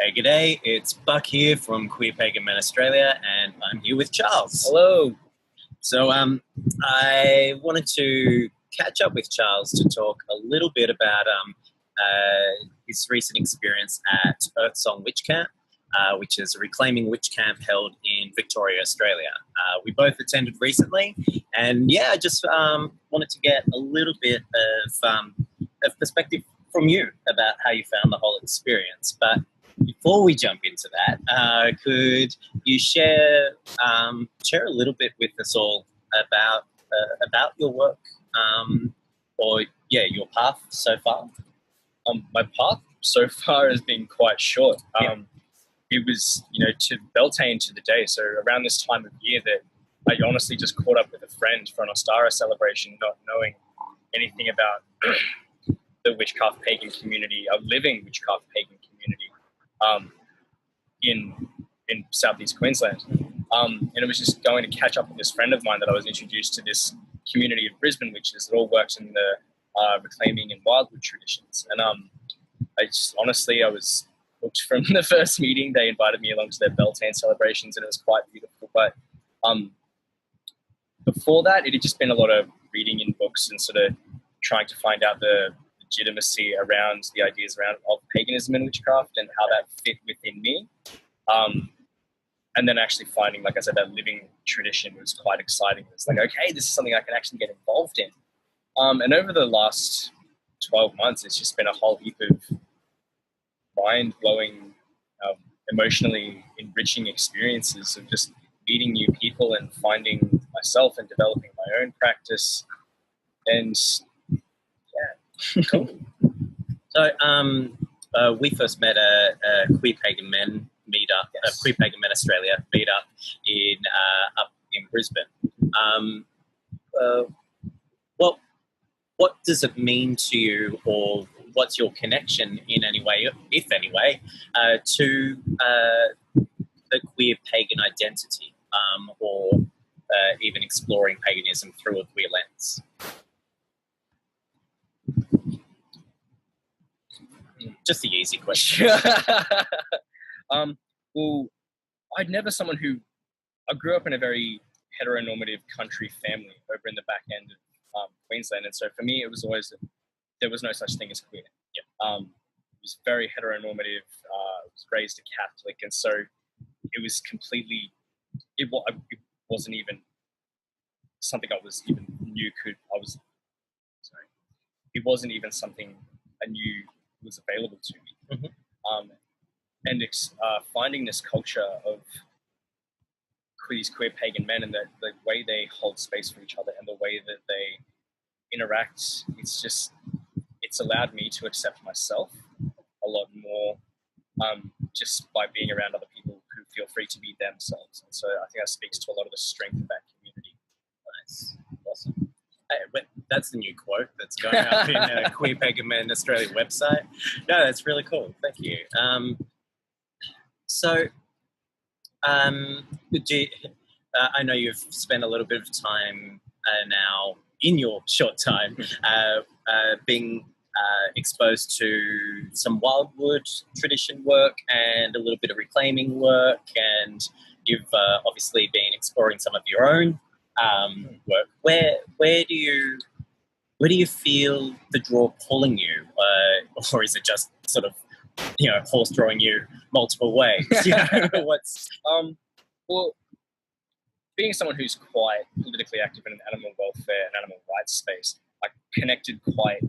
Hey, g'day, it's Buck here from Pagan Men Australia, and I'm here with Charles. Hello. So I wanted to catch up with Charles to talk a little bit about his recent experience at Earth Song Witch Camp, which is a reclaiming witch camp held in Victoria, Australia. We both attended recently, and I just wanted to get a little bit of perspective from you about how you found the whole experience. But before we jump into that, could you share a little bit with us all about your work or your path so far? My path so far has been quite short. It was, to Beltane to the day. So around this time of year that I honestly just caught up with a friend for an Ostara celebration, not knowing anything about the witchcraft pagan community, a living witchcraft pagan community in southeast Queensland. And it was just going to catch up with this friend of mine that I was introduced to this community of Brisbane witches that all works in the reclaiming and wildwood traditions. And I was hooked from the first meeting. They invited me along to their Beltane celebrations, and it was quite beautiful. But before that, it had just been a lot of reading in books and sort of trying to find out the legitimacy around the ideas of paganism and witchcraft and how that fit within me. And then actually finding, like I said, that living tradition was quite exciting. It's like, okay, this is something I can actually get involved in. And over the last 12 months, it's just been a whole heap of mind-blowing, emotionally enriching experiences of just meeting new people and finding myself and developing my own practice. And cool. So we first met a Queer Pagan Men meetup, a Queer Pagan Men Australia meetup up in Brisbane. What does it mean to you, or what's your connection in any way, if any way, to the queer pagan identity, or even exploring paganism through a queer lens? Just the easy question. Well, I grew up in a very heteronormative country family over in the back end of Queensland, and so for me, it was always there was no such thing as queer. It was very heteronormative. I was raised a Catholic, and so it was completely. It wasn't even something I was even knew could. It wasn't even something I knew was available to me. Mm-hmm. And finding this culture of these queer pagan men and the way they hold space for each other and the way that they interact, it's allowed me to accept myself a lot more, just by being around other people who feel free to be themselves. And so I think that speaks to a lot of the strength of that community. Nice. Awesome. Hey, that's the new quote that's going up in Queer Pagan Men Australia website. No, that's really cool. Thank you. I know you've spent a little bit of time now, in your short time, being exposed to some wildwood tradition work and a little bit of reclaiming work, and you've obviously been exploring some of your own work. Where do you feel the draw pulling you, or is it just sort of horse drawing you multiple ways? Well, being someone who's quite politically active in an animal welfare and animal rights space, I connected quite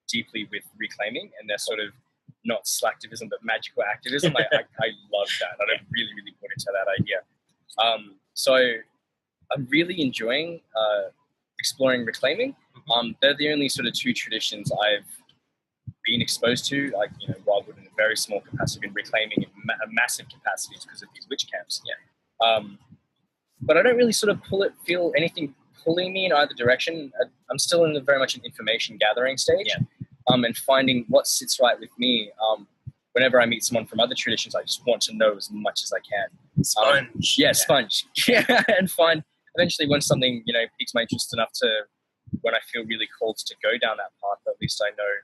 deeply with reclaiming and their sort of not slacktivism but magical activism. I love that. I don't really bought into that idea. So I'm really enjoying exploring reclaiming. They're the only sort of two traditions I've been exposed to, like wildwood in a very small capacity and reclaiming in massive capacities because of these witch camps. But I don't really sort of feel anything pulling me in either direction. I'm still in very much an information gathering stage, and finding what sits right with me. Whenever I meet someone from other traditions, I just want to know as much as I can. Sponge. Sponge. And find eventually when something piques my interest enough to when I feel really called to go down that path, at least I know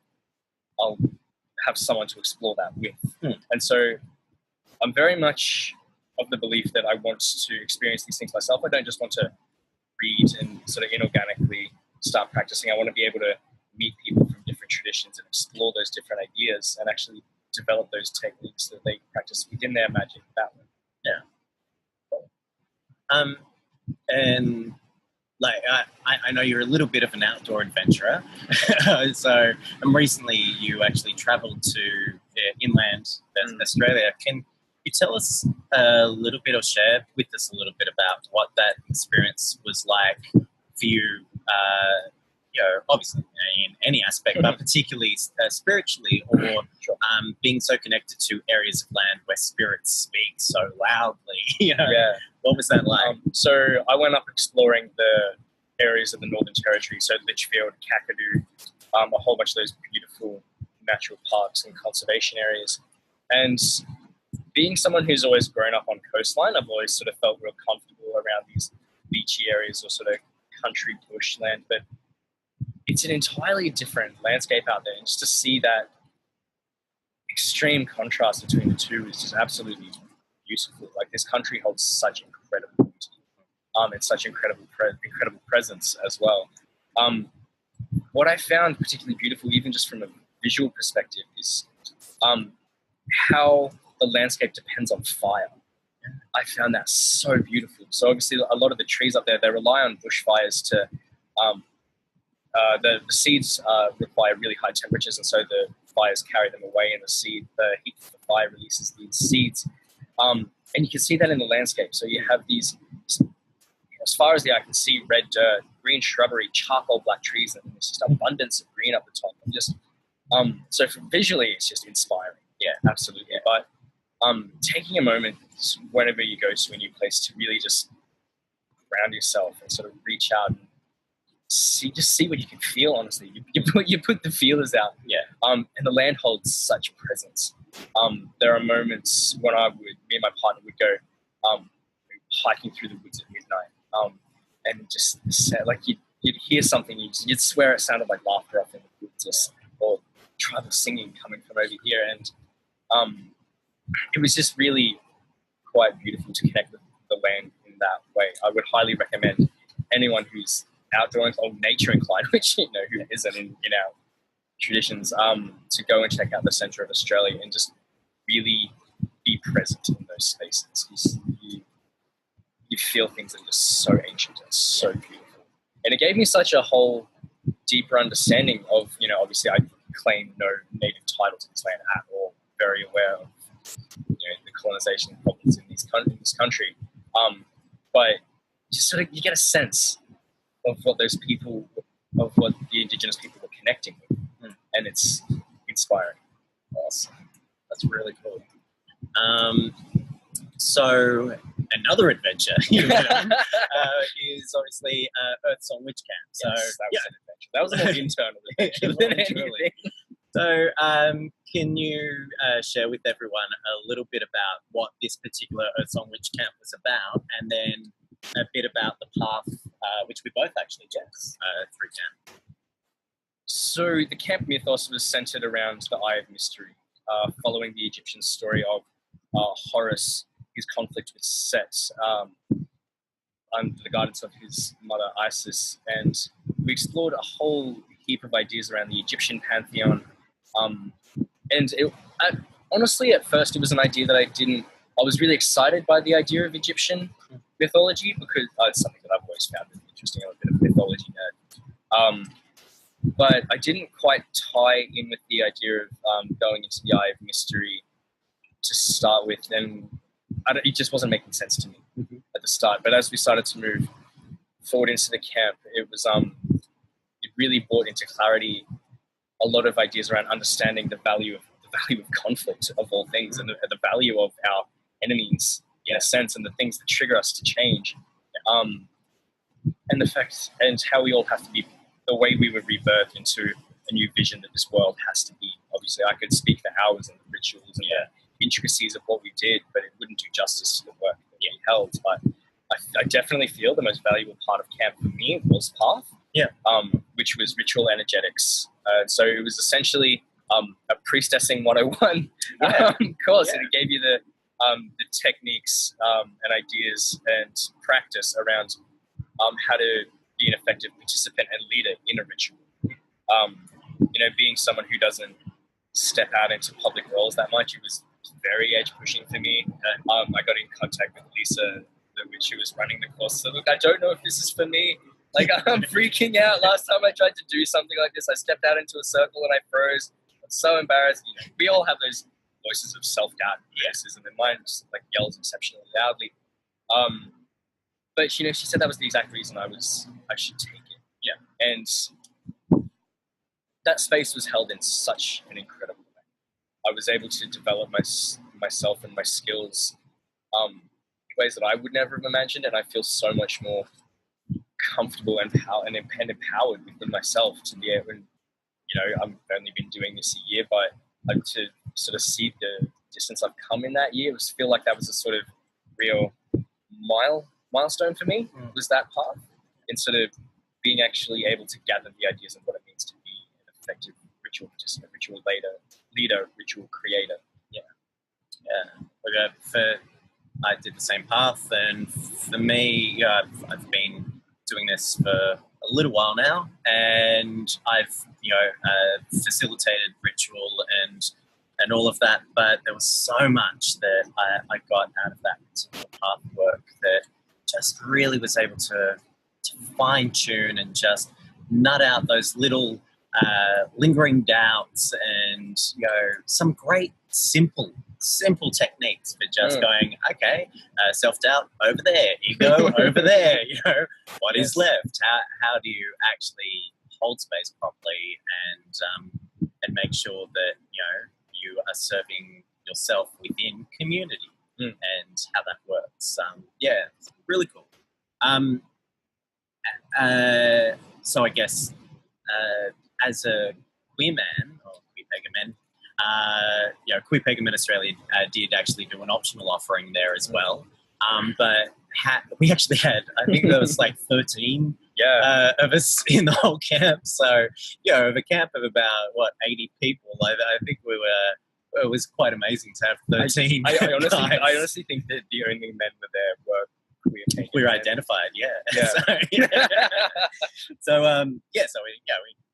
I'll have someone to explore that with. And so I'm very much of the belief that I want to experience these things myself. I don't just want to read and sort of inorganically start practicing. I want to be able to meet people from different traditions and explore those different ideas and actually develop those techniques that they practice within their magic that way. Yeah. And like I know you're a little bit of an outdoor adventurer, so recently you actually travelled to inland Australia. Can you tell us a little bit or share with us a little bit about what that experience was like for you? Obviously in any aspect, but particularly spiritually, or being so connected to areas of land where spirits speak so loudly. Yeah. What was that like? So I went up exploring the areas of the Northern Territory, so Litchfield, Kakadu, a whole bunch of those beautiful natural parks and conservation areas. And being someone who's always grown up on coastline, I've always sort of felt real comfortable around these beachy areas or sort of country bushland. But it's an entirely different landscape out there. And just to see that extreme contrast between the two is just absolutely beautiful. Like, this country holds such incredible beauty, and such incredible presence as well. What I found particularly beautiful, even just from a visual perspective, is how the landscape depends on fire. I found that so beautiful. So obviously a lot of the trees up there, they rely on bushfires to, the seeds require really high temperatures, and so the fires carry them away, and the heat of the fire releases these seeds. And you can see that in the landscape. So you have these, as far as the eye can see, red dirt, green shrubbery, charcoal black trees, and there's just abundance of green up the top. And just so visually, it's just inspiring. Yeah, absolutely. Yeah. But taking a moment whenever you go to a new place to really just ground yourself and sort of reach out and see what you can feel. Honestly, you put the feelers out. Yeah. And the land holds such presence. There are moments when me and my partner would go hiking through the woods at midnight, and just like you'd hear something, you'd swear it sounded like laughter up in the woods, or tribal singing coming from over here, and it was just really quite beautiful to connect with the land in that way. I would highly recommend anyone who's outdoor or nature inclined, which who isn't in our traditions, to go and check out the centre of Australia and just really be present in those spaces. You feel things that are just so ancient and so beautiful, and it gave me such a whole deeper understanding of, obviously I claim no native title to this land at all, very aware of the colonization problems in this country, but just sort of you get a sense of what the Indigenous people were connecting with, and it's inspiring. Awesome. That's really cool. So another adventure you went on is obviously Earth Song Witch Camp. So yes, that was an adventure. That was an internal adventure than anything. So can you share with everyone a little bit about what this particular Earth Song Witch Camp was about, and then a bit about the path which we both actually took through camp? So the camp mythos was centered around the Eye of Mystery, following the Egyptian story of Horus, his conflict with Set, under the guidance of his mother Isis, and we explored a whole heap of ideas around the Egyptian pantheon. And honestly, at first, it was an idea that I was really excited by the idea of Egyptian mythology, because it's something that I've always found really interesting. I'm a bit of a mythology nerd. But I didn't quite tie in with the idea of going into the Eye of Mystery to start with, and it just wasn't making sense to me at the start. But as we started to move forward into the camp, it was it really brought into clarity a lot of ideas around understanding the value of conflict of all things, and the value of our enemies in a sense, and the things that trigger us to change, and the fact and how we all have to be, the way we were rebirthed into a new vision that this world has to be. Obviously, I could speak for hours on the rituals and the intricacies of what we did, but it wouldn't do justice to the work that we held. But I definitely feel the most valuable part of camp for me was Path, which was ritual energetics. So it was essentially a priestessing 101 course, and it gave you the techniques and ideas and practice around how to be an effective participant and leader in a ritual. Being someone who doesn't step out into public roles that much, it was very edge pushing for me. I got in contact with Lisa, the witch who was running the course. So look, I don't know if this is for me. Like, I'm freaking out. Last time I tried to do something like this, I stepped out into a circle and I froze. I'm so embarrassed. We all have those voices of self-doubt and criticism, and mine just like yells exceptionally loudly. But she said that was the exact reason I should take it. Yeah. And that space was held in such an incredible way. I was able to develop myself and my skills in ways that I would never have imagined, and I feel so much more comfortable and empowered within myself to be able. I've only been doing this a year, but to sort of see the distance I've come in that year, feel like that was a sort of real milestone for me. Was that path, and sort of being actually able to gather the ideas of what it means to be an effective ritual participant, ritual leader, ritual creator. I did the same path, and for me, I've been doing this for a little while now, and I've facilitated ritual and all of that, but there was so much that I got out of that particular path work that just really was able to fine tune and just nut out those little lingering doubts and some great simple techniques for just going, okay, self-doubt over there, ego over there, what is left? How do you actually hold space properly and make sure that you are serving yourself within community and how that works. It's really cool. So I guess as a queer man, or queer Pagan Men, Queer Pagan Men Australia did actually do an optional offering there as well. But we actually had, I think there was like 13 of us in the whole camp. So, of a camp of about, 80 people, I think it was quite amazing to have 13 I honestly think that the only men that there were queer Pagan we were men. identified, So,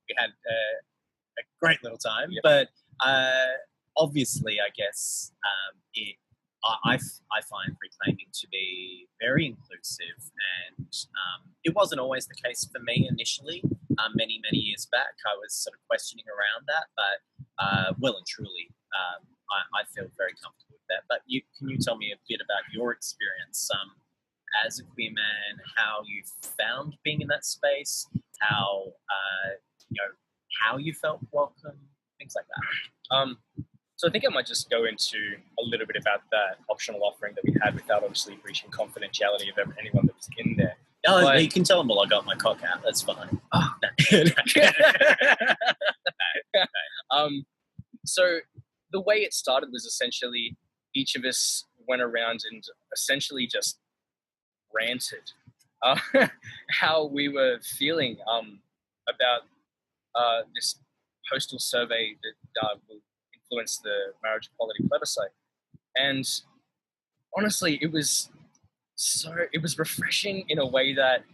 we had a great little time, but obviously, I guess I find reclaiming to be very inclusive, and it wasn't always the case for me initially. Many years back, I was sort of questioning around that, but well and truly, I feel very comfortable with that. But can you tell me a bit about your experience as a queer man, how you found being in that space, how you felt welcome, things like that? So I think I might just go into a little bit about that optional offering that we had without obviously breaching confidentiality of anyone that was in there. No, you can tell them while I got my cock out. That's fine. Oh. So the way it started was essentially each of us went around and essentially just ranted how we were feeling about this postal survey that will influence the marriage equality plebiscite. And honestly, it was refreshing in a way that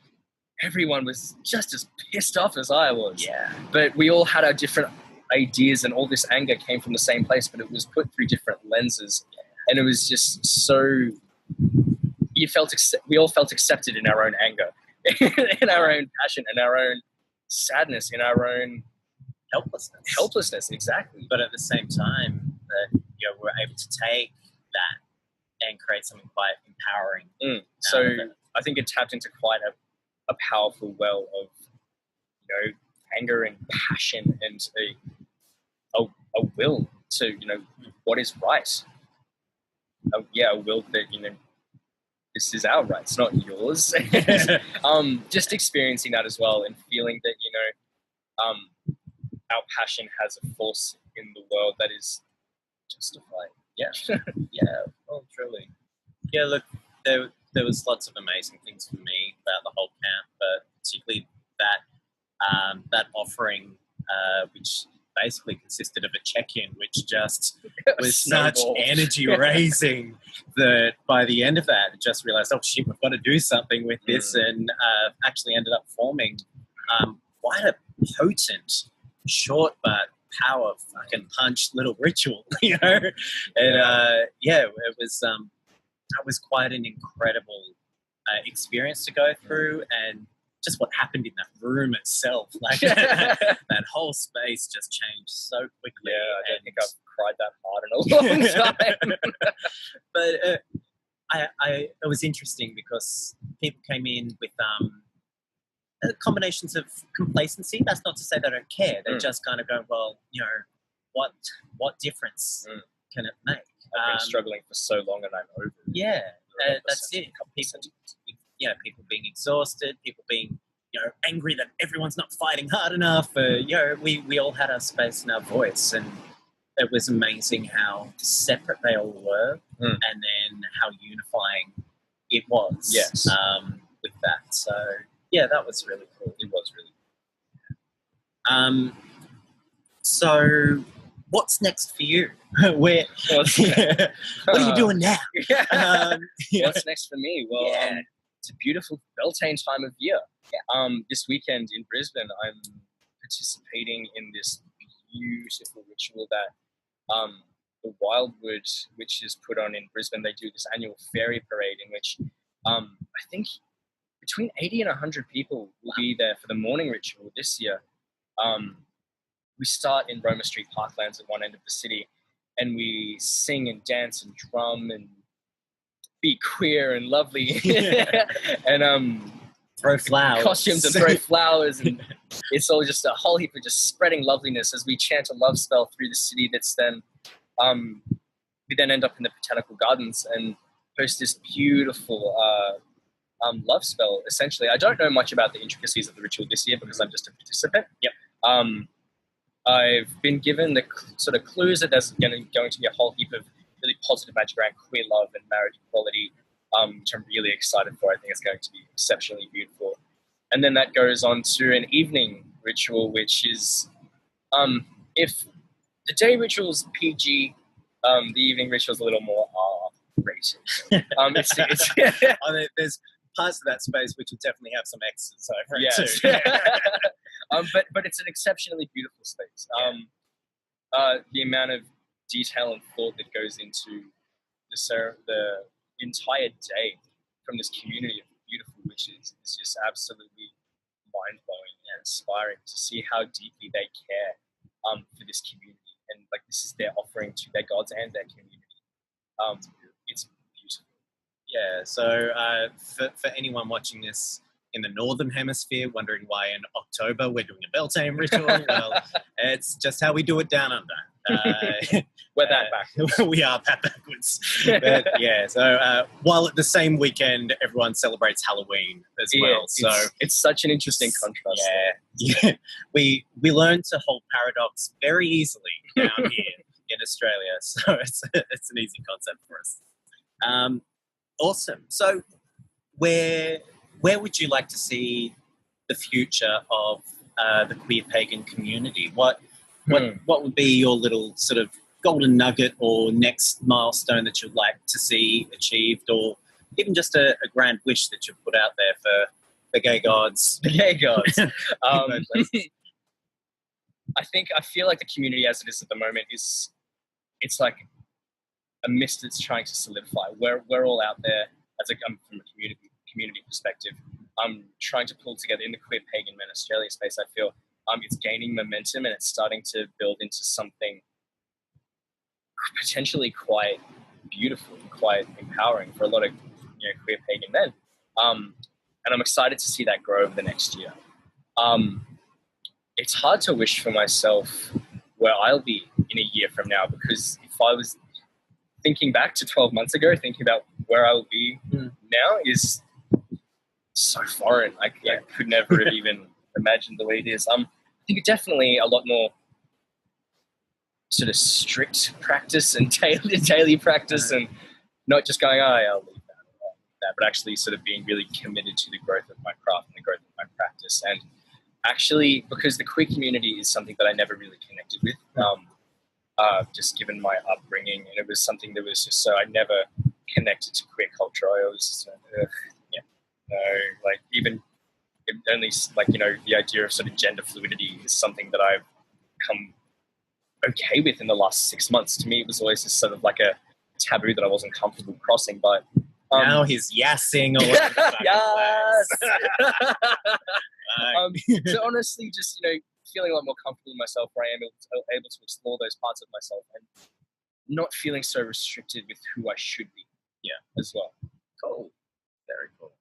everyone was just as pissed off as I was. Yeah. But we all had our different ideas, and all this anger came from the same place, but it was put through different lenses. And it was just so... we all felt accepted in our own anger, in our own passion, in our own sadness, in our own helplessness, exactly. But at the same time, that we're able to take that and create something quite empowering. So I think it tapped into quite a powerful well of anger and passion and a will to what is right. A will that this is our right, it's not yours. Just experiencing that as well, and feeling that our passion has a force in the world that is justified. Well, truly. Look, there was lots of amazing things for me about the whole camp, but particularly that offering, which basically consisted of a check-in, which just was Snowballed. such energy raising that by the end of that, I just realized, oh shit, we've got to do something with this, and actually ended up forming quite a potent, short but power fucking punch little ritual, you know. And it was quite an incredible experience to go through, and just what happened in that room itself, like that whole space just changed so quickly. Yeah, I don't think I've cried that hard in a long time. But it was interesting because people came in with combinations of complacency. That's not to say they don't care. They just kind of go, well, you know, what difference can it make? I've been struggling for so long, and I'm over it. Yeah, that's it. People being exhausted, people being, you know, angry that everyone's not fighting hard enough. You know, we all had our space and our voice, and it was amazing how separate they all were, and then how unifying it was. Yes. With that. So yeah, that was really cool. It was really cool. So what's next for you? What are you doing now? What's next for me? Well, it's a beautiful Beltane time of year. This weekend in Brisbane, I'm participating in this beautiful ritual that the Wildwood Witches put on in Brisbane. They do this annual fairy parade in which I think between 80 and 100 people will be there for the morning ritual this year. We start in Roma Street Parklands at one end of the city, and we sing and dance and drum and be queer and lovely and throw flowers, costumes and throw flowers, and it's all just a whole heap of just spreading loveliness as we chant a love spell through the city. That's then we then end up in the Botanical Gardens and host this beautiful love spell. Essentially, I don't know much about the intricacies of the ritual this year because I'm just a participant. I've been given the sort of clues that there's going to be a whole heap of really positive magic around queer love and marriage equality, which I'm really excited for. I think it's going to be exceptionally beautiful. And then that goes on to an evening ritual, which is, if the day ritual is PG, the evening ritual is a little more R-rated. There's parts of that space which will definitely have some X's over it yes. too. But it's an exceptionally beautiful space. The amount of detail and thought that goes into the entire day from this community of beautiful witches is just absolutely mind-blowing and inspiring to see how deeply they care for this community, and like this is their offering to their gods and their community. It's beautiful. Yeah, so for anyone watching this in the Northern Hemisphere, wondering why in October we're doing a Beltane ritual, well, it's just how we do it down under. We're that backwards. We are that backwards. But yeah, so while at the same weekend everyone celebrates Halloween as well. So it's such an interesting contrast. Yeah. We learn to hold paradox very easily down here in Australia. So it's an easy concept for us. Awesome. So where would you like to see the future of the queer pagan community? What would be your little sort of golden nugget or next milestone that you'd like to see achieved, or even just a grand wish that you've put out there for the gay gods? The gay gods. I feel like the community as it is at the moment it's like a mist that's trying to solidify. We're all out there from a community perspective. I'm trying to pull together in the Queer Pagan Men Australia space. I feel it's gaining momentum and it's starting to build into something potentially quite beautiful, quite empowering for a lot of queer pagan men. And I'm excited to see that grow over the next year. It's hard to wish for myself where I'll be in a year from now, because if I was thinking back to 12 months ago, thinking about where I will be now is so foreign. I could never have even imagined the way it is. I think definitely a lot more sort of strict practice and daily practice, and not just going, I'll leave that, but actually sort of being really committed to the growth of my craft and the growth of my practice, and Actually, because the queer community is something that I never really connected with, just given my upbringing, and it was something that was just so I never connected to queer culture. I always just, yeah, no, like even only like the idea of sort of gender fluidity is something that I've come okay with in the last 6 months. To me, it was always just sort of like a taboo that I wasn't comfortable crossing. But now he's yassing all over the yes. place. So honestly, just feeling a lot more comfortable in myself, where I am able to explore those parts of myself and not feeling so restricted with who I should be. Yeah, as well. Cool, very cool.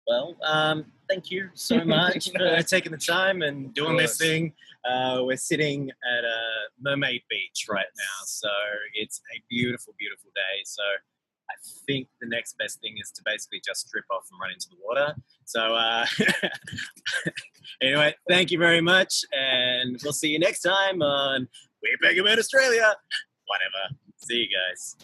Well, thank you so much for taking the time and doing this thing. We're sitting at a Mermaid Beach right now, so it's a beautiful, beautiful day. So I think the next best thing is to basically just strip off and run into the water. So anyway, thank you very much, and we'll see you next time on Pagan Men Australia. Whatever. See you guys.